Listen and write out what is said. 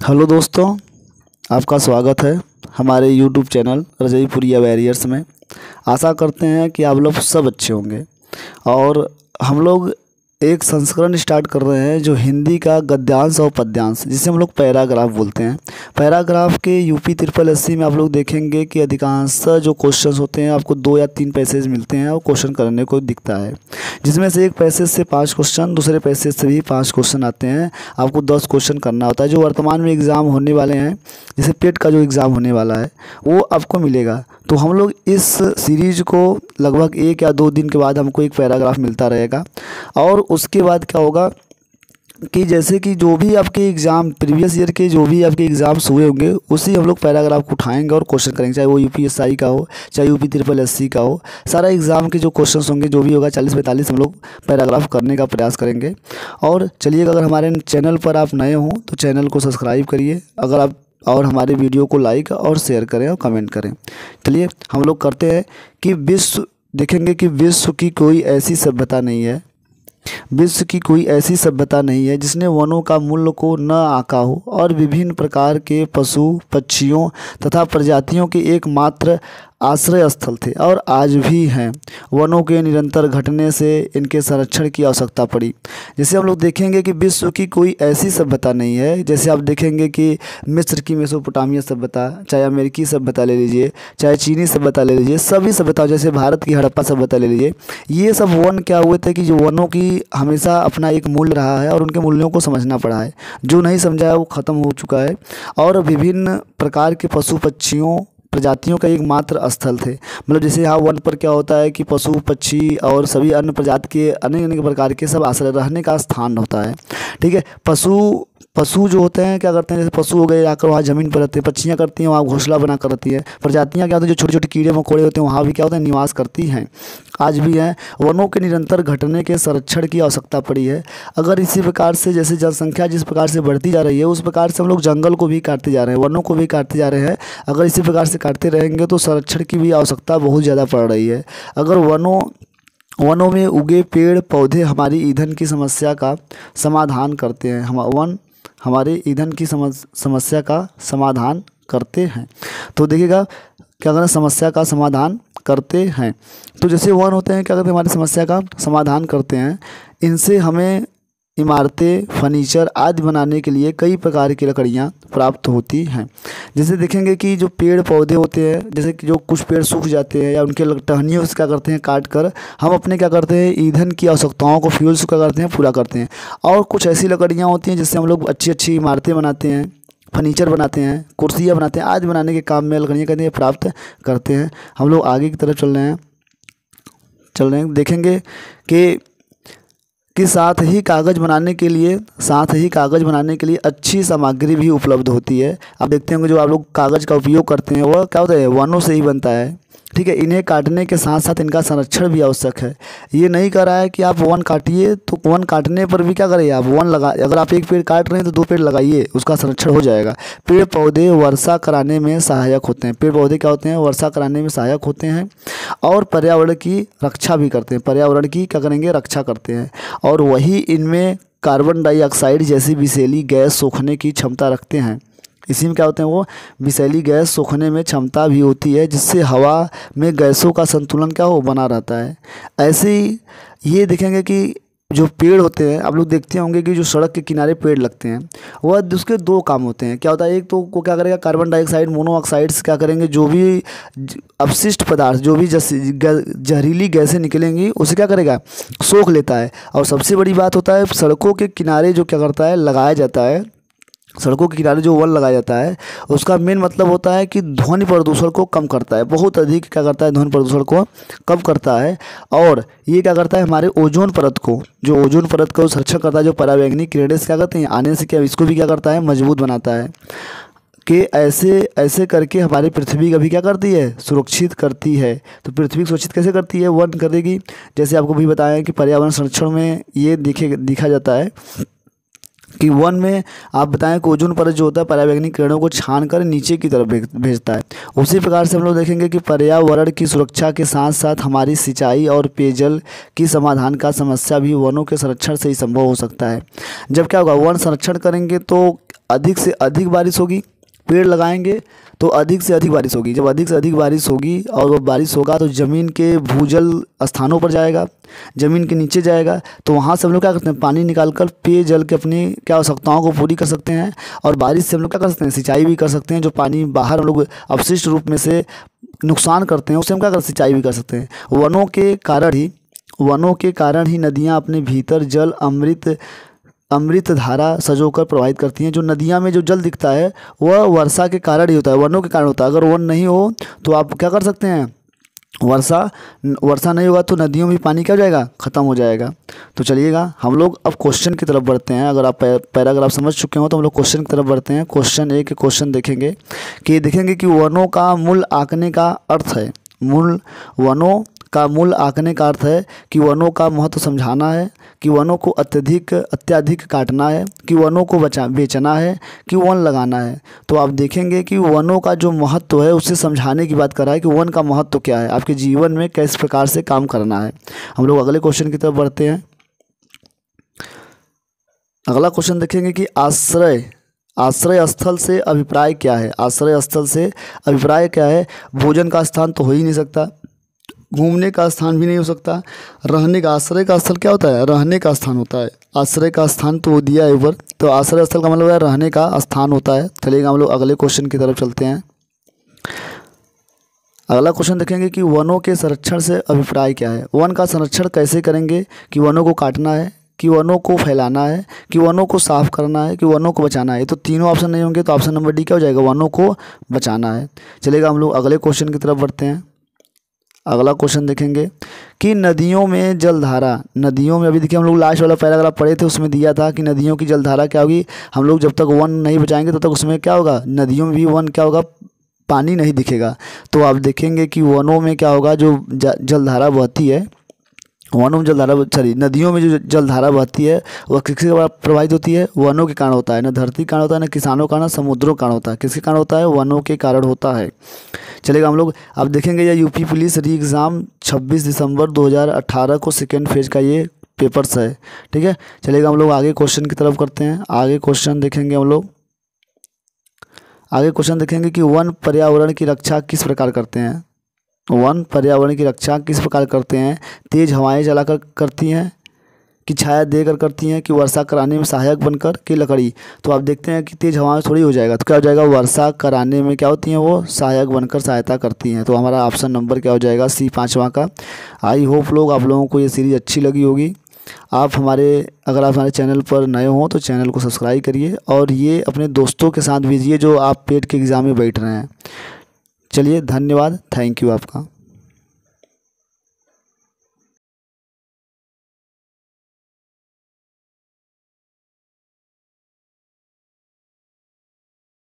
Hello दोस्तों, आपका स्वागत है हमारे यूट्यूब चैनल रजईपुरिया वैरियर्स में। आशा करते हैं कि आप लोग सब अच्छे होंगे। और हम लोग एक संस्करण स्टार्ट कर रहे हैं जो हिंदी का गद्यांश और पद्यांश, जिसे हम लोग पैराग्राफ बोलते हैं। पैराग्राफ के यूपी ट्रिपल एससी में आप लोग देखेंगे कि अधिकांश जो क्वेश्चंस होते हैं आपको 2 या 3 पैसेज मिलते हैं और क्वेश्चन करने को दिखता है, जिसमें से एक पैसेज से 5 क्वेश्चन, दूसरे पैसेज से भी 5 क्वेश्चन आते हैं। आपको 10 क्वेश्चन करना होता है। जो वर्तमान में एग्ज़ाम होने वाले हैं, जैसे पेट का जो एग्ज़ाम होने वाला है वो आपको मिलेगा। तो हम लोग इस सीरीज़ को लगभग 1 या 2 दिन के बाद हमको एक पैराग्राफ मिलता रहेगा। और उसके बाद क्या होगा कि जैसे कि जो भी आपके एग्ज़ाम प्रीवियस ईयर के जो भी आपके एग्ज़ाम्स हुए होंगे, उसी हम लोग पैराग्राफ को उठाएंगे और क्वेश्चन करेंगे, चाहे वो यूपीएसआई का हो, चाहे यूपी ट्रिपल एससी का हो। सारा एग्ज़ाम के जो क्वेश्चंस होंगे, जो भी होगा 40-45 हम लोग पैराग्राफ करने का प्रयास करेंगे। और चलिए, अगर हमारे चैनल पर आप नए हों तो चैनल को सब्सक्राइब करिए, अगर आप और हमारे वीडियो को लाइक और शेयर करें और कमेंट करें। चलिए हम लोग करते हैं कि देखेंगे कि विश्व की कोई ऐसी सभ्यता नहीं है, विश्व की कोई ऐसी सभ्यता नहीं है जिसने वनों का मूल्य को न आंका हो और विभिन्न प्रकार के पशु पक्षियों तथा प्रजातियों के एकमात्र आश्रय स्थल थे और आज भी हैं। वनों के निरंतर घटने से इनके संरक्षण की आवश्यकता पड़ी। जैसे हम लोग देखेंगे कि विश्व की कोई ऐसी सभ्यता नहीं है, जैसे आप देखेंगे कि मिस्र की मेसोपोटामिया सभ्यता, चाहे अमेरिकी सभ्यता ले लीजिए, चाहे चीनी सभ्यता ले लीजिए, सभी सभ्यता, जैसे भारत की हड़प्पा सभ्यता ले लीजिए, ये सब वन क्या हुए थे कि जो वनों की हमेशा अपना एक मूल्य रहा है और उनके मूल्यों को समझना पड़ा है। जो नहीं समझा है वो ख़त्म हो चुका है। और विभिन्न प्रकार के पशु पक्षियों प्रजातियों का एकमात्र स्थल थे। मतलब जैसे यहाँ वन पर क्या होता है कि पशु पक्षी और सभी अन्य प्रजाति के अनेक अनेक प्रकार के सब आश्रय रहने का स्थान होता है। ठीक है। पशु जो होते हैं क्या करते हैं, जैसे पशु हो गए आकर वहाँ ज़मीन पर रहते हैं, पक्षियाँ करती हैं वहाँ घोंसला बना कर रहती है, प्रजातियाँ क्या होती हैं जो छोटे छोटे कीड़े मकोड़े होते हैं वहाँ भी क्या होता है निवास करती हैं, आज भी हैं। वनों के निरंतर घटने के संरक्षण की आवश्यकता पड़ी है। अगर इसी प्रकार से जैसे जनसंख्या जिस प्रकार से बढ़ती जा रही है, उस प्रकार से हम लोग जंगल को भी काटते जा रहे हैं, वनों को भी काटते जा रहे हैं। अगर इसी प्रकार से काटते रहेंगे तो संरक्षण की भी आवश्यकता बहुत ज़्यादा पड़ रही है। अगर वनों में उगे पेड़ पौधे हमारी ईंधन की समस्या का समाधान करते हैं, वन हमारे ईंधन की समस्या का समाधान करते हैं। तो देखिएगा क्या करते हैं, समस्या का समाधान करते हैं। तो जैसे वन होते हैं क्या करते हैं, हमारी समस्या का समाधान करते हैं। इनसे हमें इमारतें, फर्नीचर आदि बनाने के लिए कई प्रकार की लकड़ियाँ प्राप्त होती हैं। जैसे देखेंगे कि जो पेड़ पौधे होते हैं, जैसे कि जो कुछ पेड़ सूख जाते हैं या उनके टहनियों से क्या करते हैं काट कर हम अपने क्या करते हैं ईंधन की आवश्यकताओं को, फ्यूल्स क्या करते हैं पूरा करते हैं। और कुछ ऐसी लकड़ियाँ होती हैं जिससे हम लोग अच्छी अच्छी इमारतें बनाते हैं, फर्नीचर बनाते हैं, कुर्सियाँ बनाते हैं, आदि बनाने के काम में लकड़ियाँ कहते हैं प्राप्त करते हैं। हम लोग आगे की तरफ चल रहे हैं। देखेंगे कि साथ ही कागज़ बनाने के लिए अच्छी सामग्री भी उपलब्ध होती है। आप देखते होंगे जो आप लोग कागज़ का उपयोग करते हैं वह क्या होता है, वनों से ही बनता है। ठीक है। इन्हें काटने के साथ साथ इनका संरक्षण भी आवश्यक है। ये नहीं कर रहा है कि आप वन काटिए, तो वन काटने पर भी क्या करिए आप वन लगा, अगर आप एक पेड़ काट रहे हैं तो 2 पेड़ लगाइए, उसका संरक्षण हो जाएगा। पेड़ पौधे वर्षा कराने में सहायक होते हैं। पेड़ पौधे क्या होते हैं, वर्षा कराने में सहायक होते हैं और पर्यावरण की रक्षा भी करते हैं। पर्यावरण की क्या करेंगे, रक्षा करते हैं। और वही इनमें कार्बन डाइऑक्साइड जैसी विषैली गैस सोखने की क्षमता रखते हैं। इसी में क्या होते हैं, वो विषैली गैस सोखने में क्षमता भी होती है, जिससे हवा में गैसों का संतुलन क्या हो बना रहता है। ऐसे ही ये देखेंगे कि जो पेड़ होते हैं, आप लोग देखते होंगे कि जो सड़क के किनारे पेड़ लगते हैं, वह उसके 2 काम होते हैं। क्या होता है, एक तो वो क्या करेगा, कार्बन डाइऑक्साइड मोनोऑक्साइड्स क्या करेंगे, जो भी अपशिष्ट पदार्थ, जो भी जहरीली गैसें निकलेंगी उसे क्या करेगा, सोख लेता है। और सबसे बड़ी बात होता है, सड़कों के किनारे जो क्या करता है, लगाया जाता है, सड़कों के किनारे जो वन लगाया जाता है उसका मेन मतलब होता है कि ध्वनि प्रदूषण को कम करता है। बहुत अधिक क्या करता है, ध्वनि प्रदूषण को कम करता है। और ये क्या करता है, हमारे ओजोन परत को संरक्षण करता है। जो पराबैंगनी किरणें क्या करते हैं आने से, क्या इसको भी क्या करता है, मजबूत बनाता है। कि ऐसे करके हमारी पृथ्वी का भी क्या करती है, सुरक्षित करती है। तो पृथ्वी सुरक्षित कैसे करती है, वन करेगी। जैसे आपको भी बताया कि पर्यावरण संरक्षण में ये देखा जाता है कि वन में आप बताएं कि ओजोन परत जो होता है पराबैंगनी किरणों को छान कर नीचे की तरफ भेजता है। उसी प्रकार से हम लोग देखेंगे कि पर्यावरण की सुरक्षा के साथ साथ हमारी सिंचाई और पेयजल की समाधान का समस्या भी वनों के संरक्षण से ही संभव हो सकता है। जब क्या होगा, वन संरक्षण करेंगे तो अधिक से अधिक बारिश होगी, पेड़ लगाएंगे तो अधिक से अधिक बारिश होगी। जब अधिक से अधिक बारिश होगी और वो बारिश होगा तो ज़मीन के भूजल स्थानों पर जाएगा, ज़मीन के नीचे जाएगा, तो वहाँ से हम लोग क्या करते हैं, पानी निकाल कर पेयजल की अपनी क्या आवश्यकताओं को पूरी कर सकते हैं। और बारिश से हम लोग क्या कर सकते हैं, सिंचाई भी कर सकते हैं। जो पानी बाहर हम लोग अपशिष्ट रूप में से नुकसान करते हैं उससे हम क्या कर सिंचाई भी कर सकते हैं। वनों के कारण ही नदियाँ अपने भीतर जल अमृत धारा सजोकर प्रवाहित करती हैं। जो नदियाँ में जो जल दिखता है वह वर्षा के कारण ही होता है, वनों के कारण होता है। अगर वन नहीं हो तो आप क्या कर सकते हैं, वर्षा नहीं होगा तो नदियों में पानी क्या हो जाएगा, ख़त्म हो जाएगा। तो चलिएगा हम लोग अब क्वेश्चन की तरफ बढ़ते हैं। अगर आप पैराग्राफ समझ चुके हो तो हम लोग क्वेश्चन की तरफ बढ़ते हैं। क्वेश्चन ए के क्वेश्चन देखेंगे कि वनों का मूल आंकने का अर्थ है। वनों का मूल आंकने का अर्थ है कि वनों का महत्व समझाना है, कि वनों को अत्यधिक काटना है, कि वनों को बेचना है, कि वन लगाना है। तो आप देखेंगे कि वनों का जो महत्व है उससे समझाने की बात कर रहा है कि वन का महत्व क्या है, आपके जीवन में किस प्रकार से काम करना है। हम लोग अगले क्वेश्चन की तरफ बढ़ते हैं। अगला क्वेश्चन देखेंगे कि आश्रय स्थल से अभिप्राय क्या है। आश्रय स्थल से अभिप्राय क्या है, भोजन का स्थान तो हो ही नहीं सकता, घूमने का स्थान भी नहीं हो सकता, रहने का, आश्रय का स्थल क्या होता है, रहने का स्थान होता है। आश्रय का स्थान तो दिया है ऊपर, तो आश्रय स्थल का मतलब है रहने का स्थान होता है। चलिए हम लोग अगले क्वेश्चन की तरफ चलते हैं। अगला क्वेश्चन देखेंगे कि वनों के संरक्षण से अभिप्राय क्या है। वन का संरक्षण कैसे करेंगे, कि वनों को काटना है, कि वनों को फैलाना है, कि वनों को साफ करना है, कि वनों को बचाना है। तो तीनों ऑप्शन नहीं होंगे तो ऑप्शन नंबर डी क्या हो जाएगा, वनों को बचाना है। चलिएगा हम लोग अगले क्वेश्चन की तरफ बढ़ते हैं। अगला क्वेश्चन देखेंगे कि नदियों में अभी देखिए हम लोग लास्ट वाला पैराग्राफ पढ़े थे, उसमें दिया था कि नदियों की जलधारा क्या होगी। हम लोग जब तक वन नहीं बचाएंगे तब तक उसमें क्या होगा, नदियों में भी वन क्या होगा, पानी नहीं दिखेगा। तो आप देखेंगे कि वनों में क्या होगा, जो जलधारा बहती है, नदियों में जो जलधारा बहती है वह किसके द्वारा प्रभावित होती है, वनों के कारण होता है। न धरती के कारण होता है, न किसानों के कारण, समुद्रों के कारण होता है। किसके कारण होता है, वनों के कारण होता है। चलेगा हम लोग अब देखेंगे ये यूपी पुलिस री एग्ज़ाम 26 दिसंबर 2018 को सेकेंड फेज का ये पेपर्स है, ठीक है। चलेगा हम लोग आगे क्वेश्चन की तरफ करते हैं। आगे क्वेश्चन देखेंगे कि वन पर्यावरण की रक्षा किस प्रकार करते हैं। वन पर्यावरण की रक्षा किस प्रकार करते हैं, तेज़ हवाएं चलाकर करती हैं, कि छाया देकर करती हैं, कि वर्षा कराने में सहायक बनकर, कि लकड़ी। तो आप देखते हैं कि तेज़ हवाएं थोड़ी हो जाएगा तो क्या हो जाएगा, वर्षा कराने में क्या होती हैं, वो सहायक बनकर सहायता करती हैं। तो हमारा ऑप्शन नंबर क्या हो जाएगा, सी 5वां का। आई होप आप लोगों को ये सीरीज़ अच्छी लगी होगी। अगर आप हमारे चैनल पर नए हों तो चैनल को सब्सक्राइब करिए और ये अपने दोस्तों के साथ भेजिए जो आप पेट के एग्ज़ाम में बैठ रहे हैं। चलिए धन्यवाद, थैंक यू आपका।